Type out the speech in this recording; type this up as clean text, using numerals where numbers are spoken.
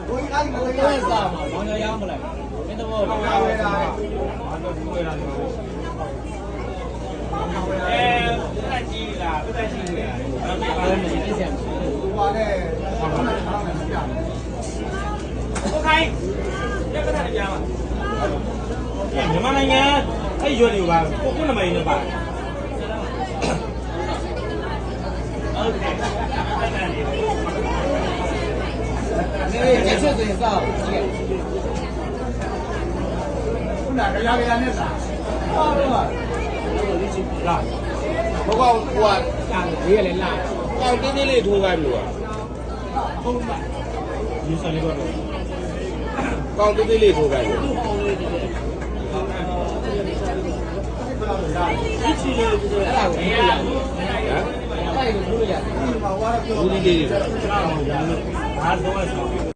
စားမှာဘာလို့ရမ်းမလဲမင်းတော့ဘာဝဲတာတက်ကြီးလားတက်ကြီးလေဘာလို့မသိစရာဟိုနဲ့โอเคရက်ကတည်းကကြားပါမြန်မာနိုင်ငံအဲ့ရွက်တွေပါကိုနမရင်းနဲ့ပါဟုတ်ကဲ့နေချက်စင်စားကြည့်ခုနကရနဲ့စားဟုတ်တော့လာဘောကဟိုကစာလေးလည်းလာကောင်းတင်းတင်းလေးထိုးခိုင်းလို့ဟုတ်ပါဒီစလေးကတော့ကောင်းတင်းတင်းလေးထိုးခိုင်းလို့ဒီချီလေးအဲ့ဒါကိုမရဘူးဟမ်အဲ့ဒါကိုထိုးလို့ရတယ်ဘူးဒီလေးတွေဘာတော့